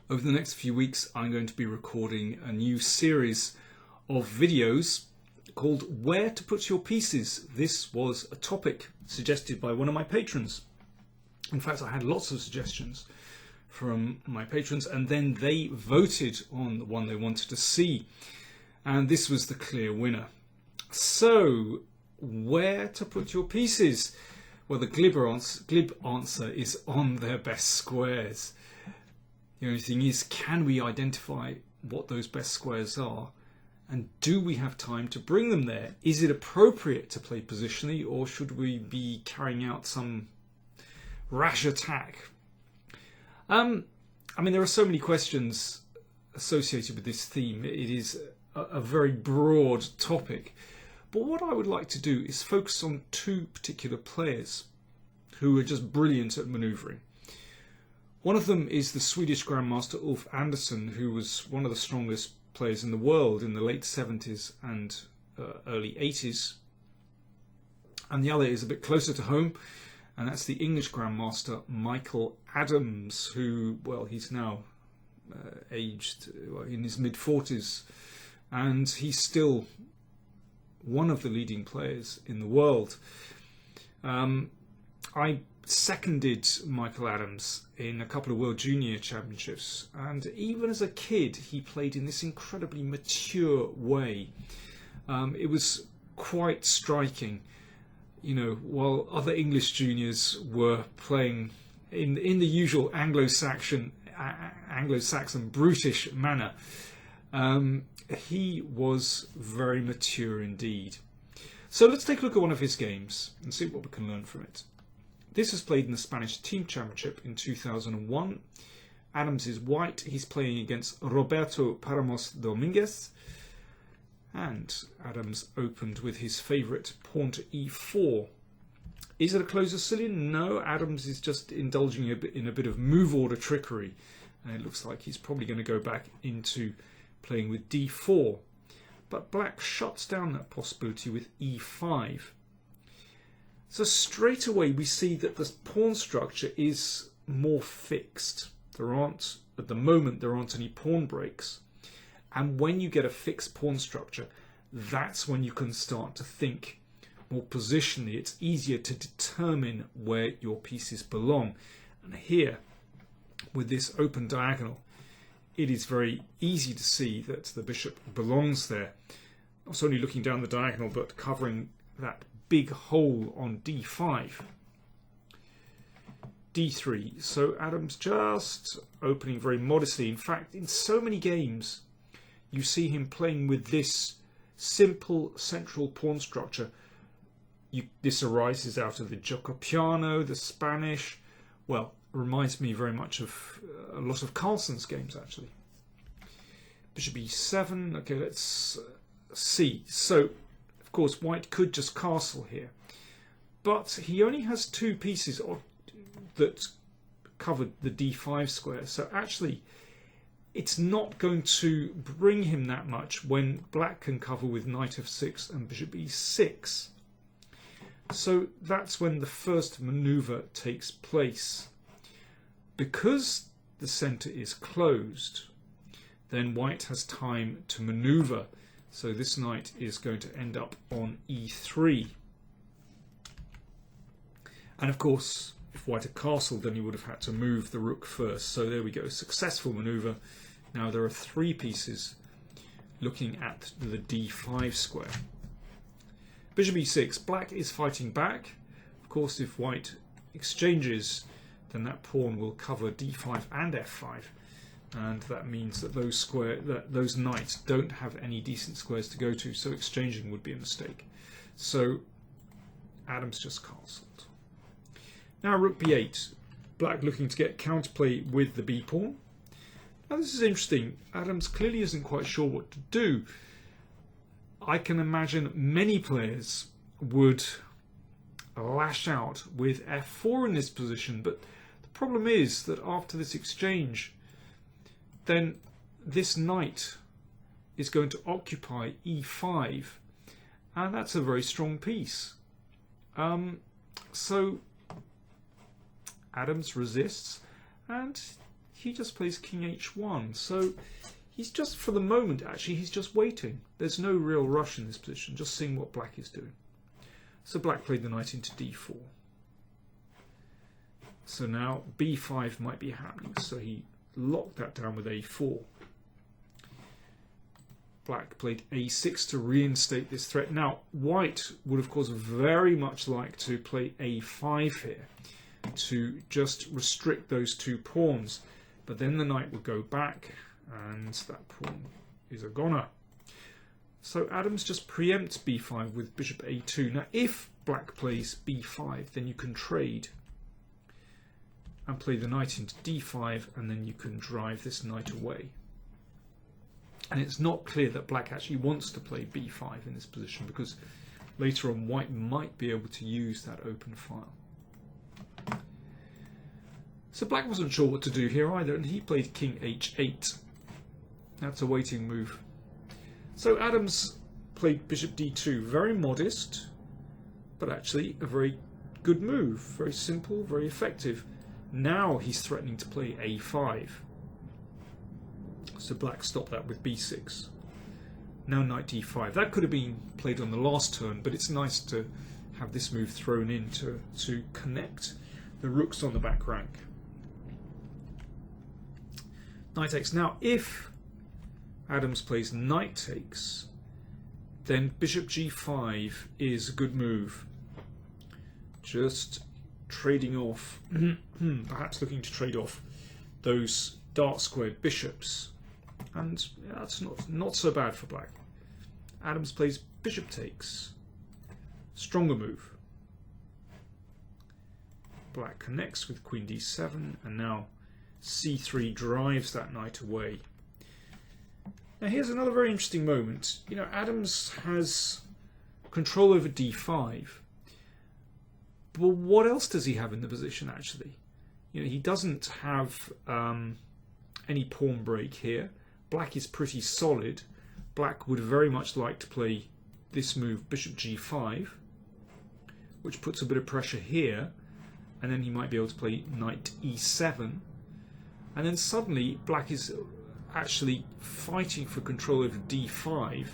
Over the next few weeks, I'm going to be recording a new series of videos called Where to Put Your Pieces. This was a topic suggested by one of my patrons. In fact, I had lots of suggestions from my patrons, and then they voted on the one they wanted to see. And this was the clear winner. So, where to put your pieces? Well, the glib answer is on their best squares. The only thing is, can we identify what those best squares are? And do we have time to bring them there? Is it appropriate to play positionally, or should we be carrying out some rash attack? There are so many questions associated with this theme. It is a very broad topic. But what I would like to do is focus on two particular players who are just brilliant at manoeuvring. One of them is the Swedish Grandmaster Ulf Andersson, who was one of the strongest players in the world in the late 70s and early 80s. And the other is a bit closer to home, and that's the English Grandmaster Michael Adams, who, well, he's now aged in his mid-40s, and he's still one of the leading players in the world. I seconded Michael Adams in a couple of World Junior Championships, and even as a kid he played in this incredibly mature way. It was quite striking, while other English juniors were playing in the usual Anglo-Saxon brutish manner. He was very mature indeed. So let's take a look at one of his games and see what we can learn from it. This was played in the Spanish Team Championship in 2001. Adams is white. He's playing against Roberto Paramos Dominguez. And Adams opened with his favourite pawn to e4. Is it a closer Sicilian? No, Adams is just indulging in a bit of move order trickery. And it looks like he's probably going to go back into playing with d4. But black shuts down that possibility with e5. So straight away we see that the pawn structure is more fixed. At the moment, there aren't any pawn breaks. And when you get a fixed pawn structure, that's when you can start to think more positionally. It's easier to determine where your pieces belong. And here, with this open diagonal, it is very easy to see that the bishop belongs there. Not only looking down the diagonal, but covering that big hole on d5. d3. So Adams just opening very modestly. In fact, in so many games, you see him playing with this simple central pawn structure. This arises out of the Giocopiano, the Spanish. Well, reminds me very much of a lot of Carlsen's games, actually. Bishop e7. Okay, let's see. So, of course, white could just castle here. But he only has two pieces that covered the d5 square. So actually, it's not going to bring him that much when black can cover with knight f6 and bishop e6. So that's when the first maneuver takes place. Because the center is closed, then white has time to maneuver. So this knight is going to end up on e3. And of course, if white had castled, then he would have had to move the rook first. So there we go, successful maneuver. Now there are three pieces looking at the d5 square. Bishop e6, black is fighting back. Of course, if white exchanges, then that pawn will cover d5 and f5. And that means that those knights don't have any decent squares to go to, so exchanging would be a mistake. So Adams just castled. Now rook b8, black looking to get counterplay with the b pawn. Now this is interesting. Adams clearly isn't quite sure what to do. I can imagine many players would lash out with f4 in this position, but the problem is that after this exchange, then this knight is going to occupy e5, and that's a very strong piece. So Adams resists, and he just plays king h1. So he's just, for the moment, actually, he's just waiting. There's no real rush in this position, just seeing what black is doing. So black played the knight into d4. So now b5 might be happening. So he locked that down with a4. Black played a6 to reinstate this threat. Now, white would, of course, very much like to play a5 here to just restrict those two pawns. But then the knight would go back, and that pawn is a goner. So Adams just preempts b5 with bishop a2. Now, if black plays b5, then you can trade and play the knight into d5, and then you can drive this knight away. And it's not clear that black actually wants to play b5 in this position, because later on white might be able to use that open file. So black wasn't sure what to do here either, and he played king h8. That's a waiting move. So Adams played bishop d2. Very modest, but actually a very good move. Very simple, very effective. Now he's threatening to play a5. So black stopped that with b6. Now knight d5. That could have been played on the last turn, but it's nice to have this move thrown in to connect the rooks on the back rank. Knight takes. Now if Adams plays knight takes, then bishop g5 is a good move. Just trading off, perhaps looking to trade off those dark squared bishops. And that's not so bad for black. Adams plays bishop takes. Stronger move. Black connects with queen d7, and now c3 drives that knight away. Now here's another very interesting moment. You know, Adams has control over d5. But what else does he have in the position, actually? You know, he doesn't have any pawn break here. Black is pretty solid. Black would very much like to play this move, bishop g5, which puts a bit of pressure here, and then he might be able to play knight e7, and then suddenly black is actually fighting for control over d5,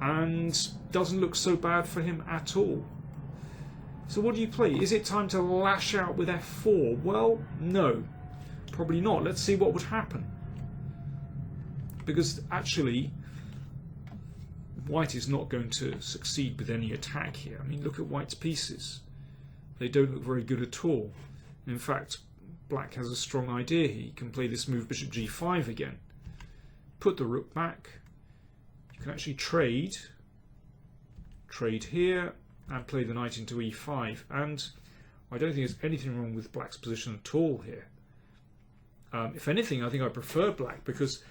and doesn't look so bad for him at all. So what do you play? Is it time to lash out with f4? Well, no, probably not. Let's see what would happen. Because actually, white is not going to succeed with any attack here. I mean, look at white's pieces. They don't look very good at all. In fact, black has a strong idea here. He can play this move bishop g5 again. Put the rook back. You can actually trade here, and play the knight into e5. And I don't think there's anything wrong with black's position at all here. If anything, I think I prefer black, because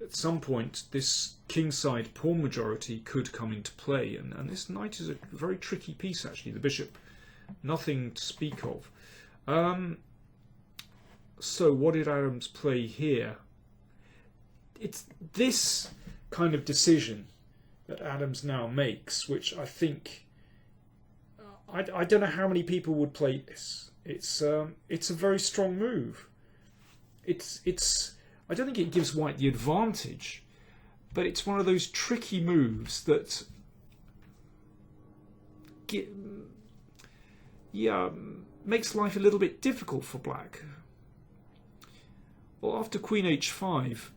at some point this kingside pawn majority could come into play, and this knight is a very tricky piece, actually. The bishop, nothing to speak of. So what did Adams play here? It's this kind of decision that Adams now makes, which I think, I don't know how many people would play this. It's a very strong move. I don't think it gives white the advantage, but it's one of those tricky moves that makes life a little bit difficult for black. Well, after queen h5,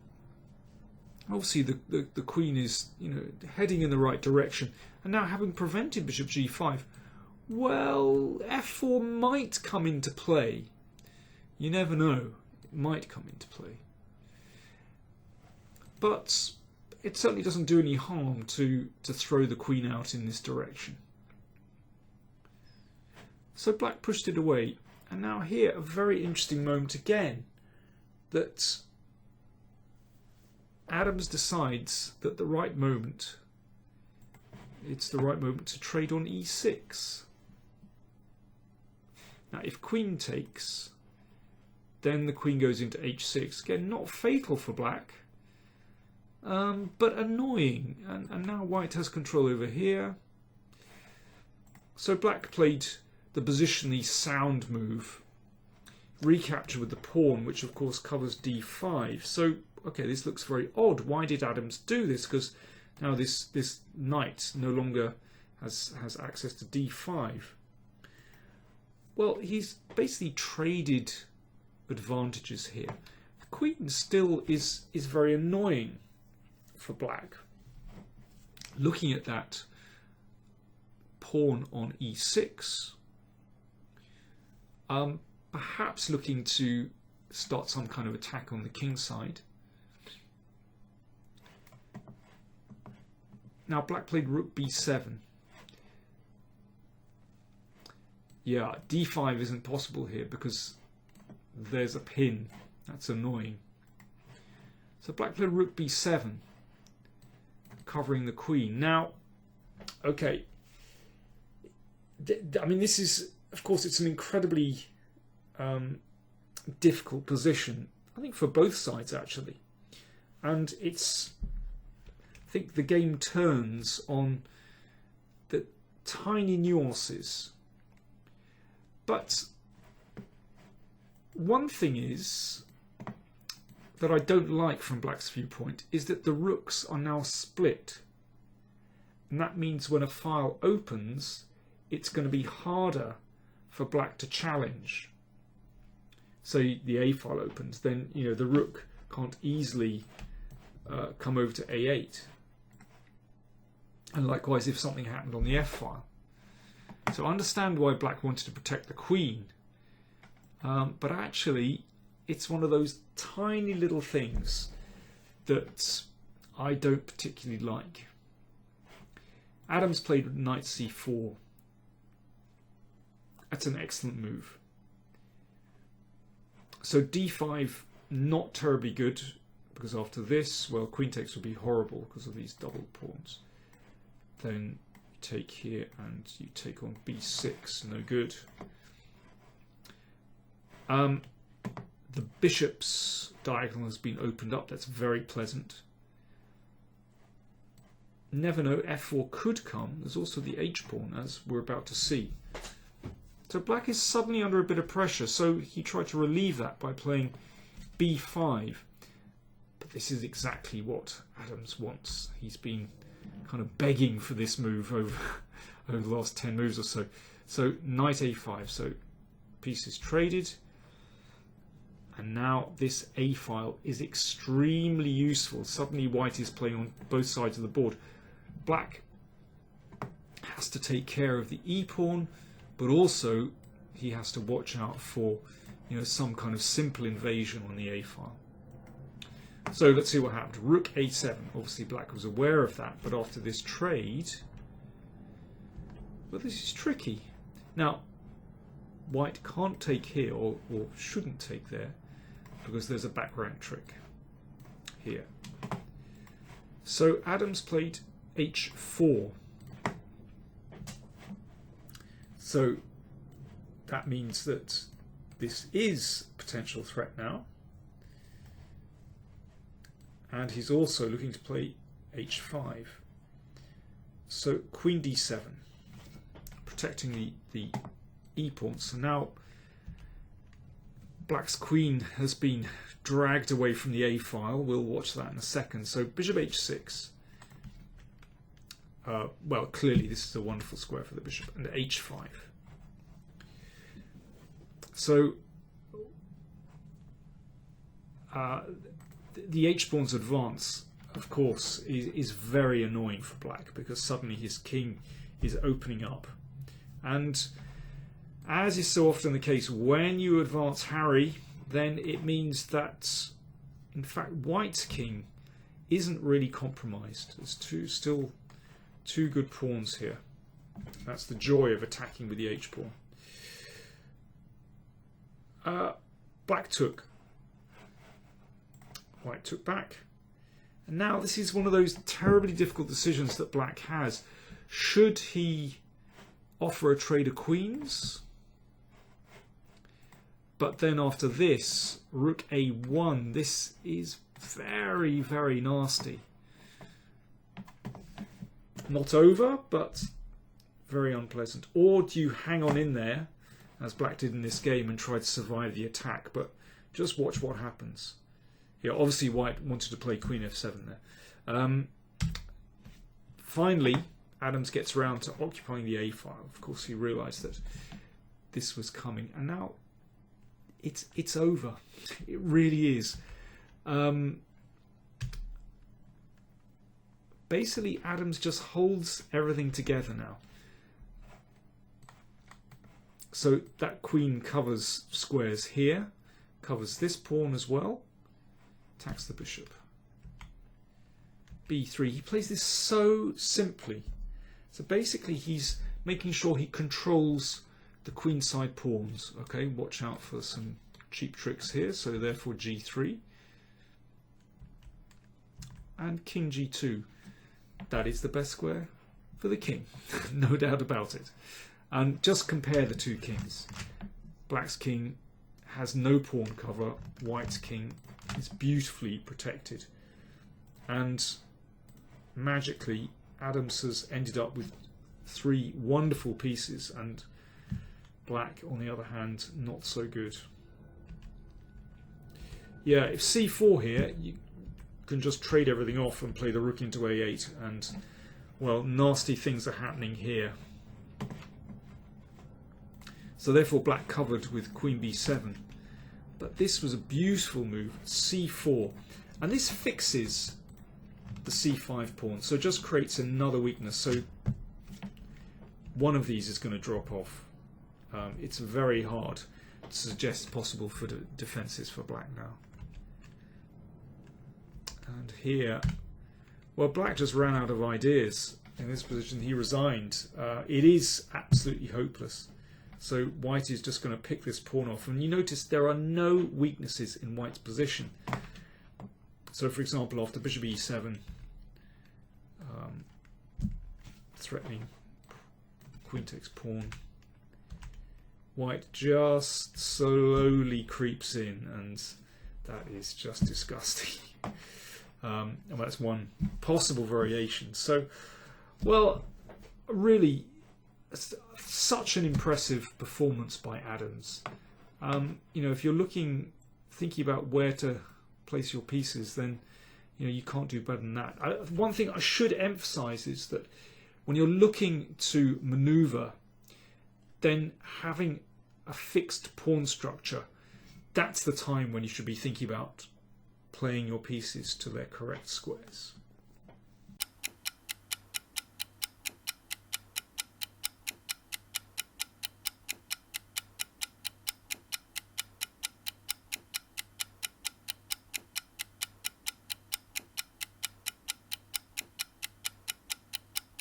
obviously the queen is, you know, heading in the right direction, and now having prevented bishop g5, well, f4 might come into play. You never know. It might come into play. But it certainly doesn't do any harm to throw the queen out in this direction. So black pushed it away. And now here, a very interesting moment again, that Adams decides that the right moment, it's the right moment to trade on e6. Now, if queen takes, then the queen goes into h6. Again, not fatal for black, but annoying. And now white has control over here. So black played the positionally sound move. recapture with the pawn, which of course covers d5. So, okay, this looks very odd. Why did Adams do this? Because now this knight no longer has access to d5. Well, he's basically traded advantages here. The queen still is very annoying for black. Looking at that pawn on e6, perhaps looking to start some kind of attack on the king side. Now black played rook b7. Yeah, d5 isn't possible here because there's a pin. That's annoying. So black played rook b7, covering the queen. Now, okay, I mean, this is, of course, it's an incredibly difficult position, I think, for both sides, actually. And it's, I think the game turns on the tiny nuances. But one thing is that I don't like from black's viewpoint is that the rooks are now split. And that means when a file opens, it's going to be harder for black to challenge. So the a file opens, then the rook can't easily come over to a8. And likewise if something happened on the f file. So I understand why black wanted to protect the queen, but actually it's one of those tiny little things that I don't particularly like. Adams played knight c4. That's an excellent move. So d5, not terribly good, because after this, well, queen takes would be horrible because of these double pawns. Then you take here and you take on b6, no good. The bishop's diagonal has been opened up, that's very pleasant. Never know, f4 could come. There's also the h-pawn, as we're about to see. So black is suddenly under a bit of pressure, so he tried to relieve that by playing b5. But this is exactly what Adams wants. He's been kind of begging for this move over the last 10 moves or so. So knight a5, so piece is traded. And now this a file is extremely useful. Suddenly white is playing on both sides of the board. Black has to take care of the e-pawn, but also he has to watch out for some kind of simple invasion on the a file. So let's see what happened. Rook a7. Obviously black was aware of that, but after this trade, well, this is tricky. Now white can't take here, or shouldn't take there, because there's a back rank trick here. So Adams played h4. So that means that this is a potential threat now. And he's also looking to play h5. So queen d7, protecting the e-pawn. So now black's queen has been dragged away from the a file. We'll watch that in a second. So bishop h6. Well, clearly this is a wonderful square for the bishop, and h5. So the h-pawn's advance, of course, is very annoying for black, because suddenly his king is opening up. And as is so often the case, when you advance Harry, then it means that, in fact, white's king isn't really compromised. There's still two good pawns here. That's the joy of attacking with the h-pawn. Black took. White took back. And now this is one of those terribly difficult decisions that black has. Should he offer a trade of queens? But then after this, rook a1, this is very, very nasty. Not over, but very unpleasant. Or do you hang on in there as black did in this game, and tried to survive the attack. But just watch what happens. Yeah, obviously white wanted to play queen f7 there. Finally, Adams gets around to occupying the a file. Of course, he realised that this was coming, and now it's over. It really is. Basically, Adams just holds everything together now. So that queen covers squares here, covers this pawn as well, attacks the bishop. b3. He plays this so simply. So basically he's making sure he controls the queenside pawns. Okay, watch out for some cheap tricks here. So therefore g3 and king g2. That is the best square for the king, no doubt about it. And just compare the two kings. Black's king has no pawn cover. White's king is beautifully protected. And magically, Adams has ended up with three wonderful pieces, and black, on the other hand, not so good. Yeah, if c4 here, you can just trade everything off and play the rook into a8, and, well, nasty things are happening here. So therefore black covered with queen b7. But this was a beautiful move, c4. And this fixes the c5 pawn, so it just creates another weakness. So one of these is going to drop off. It's very hard to suggest possible for defences for black now. And here, well, black just ran out of ideas in this position. He resigned. It is absolutely hopeless. So white is just going to pick this pawn off. And you notice there are no weaknesses in white's position. So for example, after bishop e7, threatening queen takes pawn, white just slowly creeps in, and that is just disgusting. And that's one possible variation. So, well, really, such an impressive performance by Adams. You know, if you're thinking about where to place your pieces, then you can't do better than that. One thing I should emphasize is that when you're looking to maneuver, then having a fixed pawn structure, that's the time when you should be thinking about playing your pieces to their correct squares.